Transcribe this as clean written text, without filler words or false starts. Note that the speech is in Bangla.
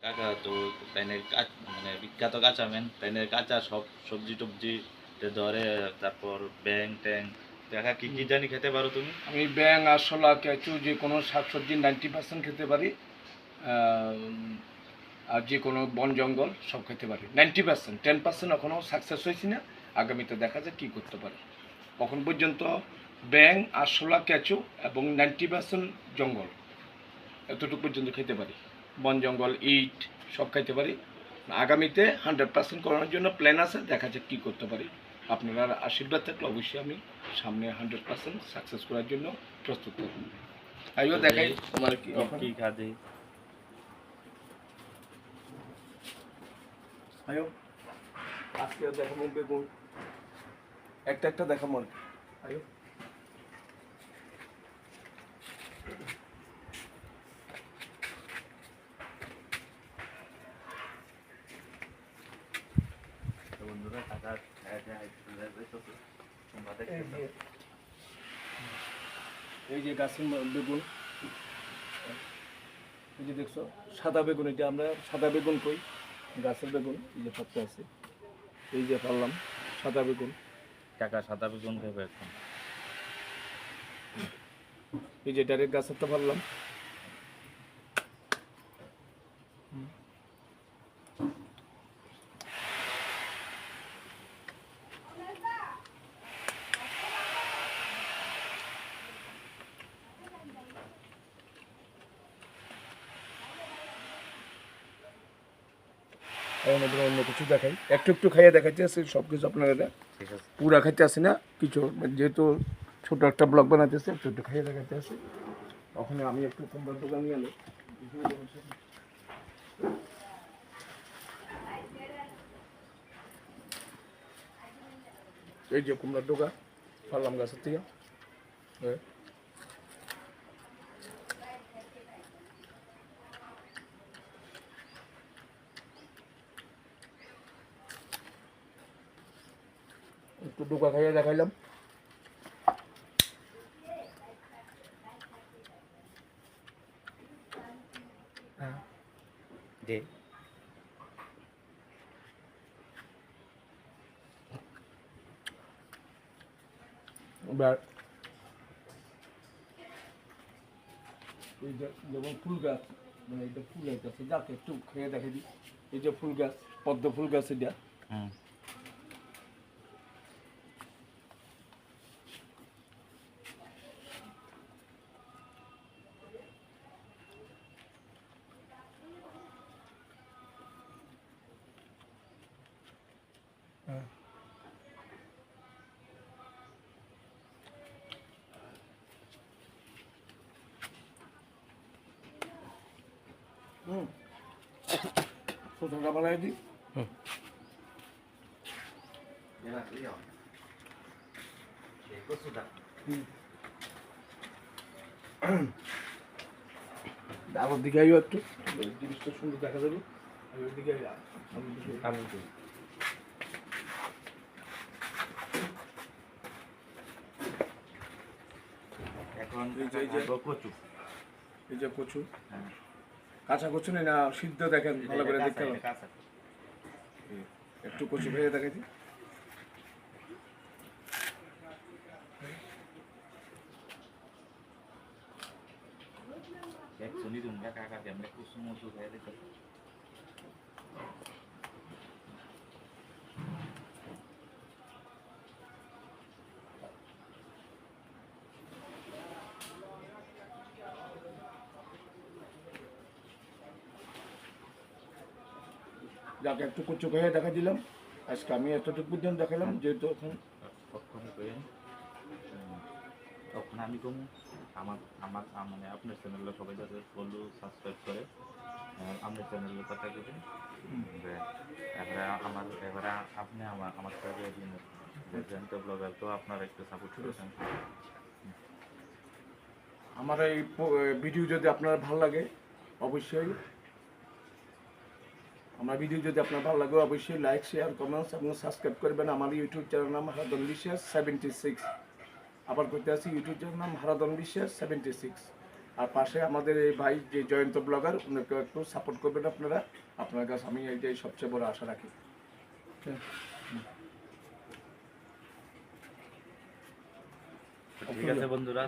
কাকা তো তাইনের মানে বিখ্যাত কাঁচামেন তাইনের কাঁচা সব সবজি টবজি ধরে, তারপর ব্যাং ট্যাং। কাকা কি কি জানি খেতে পারো তুমি? আমি ব্যাং, আরশোলা, কেঁচু যে কোনো শাকসবজি 90% খেতে পারি। আর যে কোনো বন জঙ্গল সব খেতে পারি 90%। 10% এখনও সাকসেস হয়েছি না, আগামীতে দেখা যায় কী করতে পারি। এখন পর্যন্ত ব্যাং, আরশোলা, কেঁচু এবং 90% জঙ্গল, এতটুকু পর্যন্ত খেতে পারি। বন জঙ্গল ইট সব খাইতে পারি। আগামীতে 100% করানোর জন্য প্ল্যান আছে, দেখা যাক কী করতে পারি। আপনার আশীর্বাদ থাকলে অবশ্যই আমি সামনে 100% সাকসেস করার জন্য প্রস্তুত থাকব। আইও দেখাই তোমার কি কি খাদে। আইও আজকে দেখাবো বেগুন, একটা একটা দেখাবো। আইও বন্ধুরা কাকা এই যে গাছের বেগুন, এই যে দেখছো সাদা বেগুন, এটা আমরা সাদা বেগুন কই, গাছের বেগুন এই যে পাতা আছে, এই যে পারলাম সাদা বেগুন। কাকা সাদা বেগুন খাবে এখন। এই যে ডাইরেক্ট গাছের তো পারলাম। অন্য কিছু দেখাই, একটু একটু খাইয়ে দেখাইতে আছে সব কিছু আপনারা, ঠিক আছে পুরা খাইতে আসি না কিছু, যেহেতু ছোট একটা ব্লগ বানাইতেছে একটু একটু খাইয়ে দেখাইতে আসি। ওখানে আমি একটু কুমড়ার দোকান গেল, এই যে কুমড়ার দোকান পারলাম গাছের থেকে। একটু ডোকা খাইয়ে দেখাইলাম। দে এবার এই যে যেমন ফুল গাছ, মানে এটা ফুল গাছ যাকে একটু খেয়ে দেখে দিই। এই যে ফুল গাছ, পদ্ম ফুল গাছ এটা, হুম ছোটটা বানাই দিই। আগের দিকে আইও একটু, জিনিসটা সুন্দর দেখা যাবে। আগের দিকে এখন এই যে কচু। এই যে কচু, হ্যাঁ কাঁচা কচু নেই না সিদ্ধ, দেখেন ভালো করে দেখতে হবে। একটু কচু ভেজে দেখে দিই। একচুয়ালি তোমরা কাকা কেমনে কুসুম মুসু খেয়ে দিতে। যাকে একটু কচু ভেজে দেখা দিলাম। আজকে আমি এতটুকু পর্যন্ত দেখালাম, যেহেতু এখন তখন আমি কম আমার আমার মানে আপনার চ্যানেলে সবাই যাতে ফলো সাবস্ক্রাইব করে আপনার চ্যানেলের কথা কেবেন। এবারে এবারে আপনি আমার সাথে ব্লগার তো আপনারা একটু সাপোর্ট করেছেন। আমার এই ভিডিও যদি আপনার ভালো লাগে অবশ্যই, আমার ভিডিও যদি আপনার ভালো লাগে অবশ্যই লাইক, শেয়ার, কমেন্টস এবং সাবস্ক্রাইব করবেন। আমার ইউটিউব চ্যানেল নাম হারাধন বিশ্বাস 76। আবার করতে আসি, ইউটিউব চ্যানেল নাম হারাধন বিশ্বাস 76। আর পাশে আমাদের এই ভাই যে জয়ন্ত ব্লগার, ওনাকে একটু সাপোর্ট করবেন আপনারা। আপনার কাছে আমি এইটাই সবচেয়ে বড় আশা রাখি। ঠিক আছে বন্ধুরা।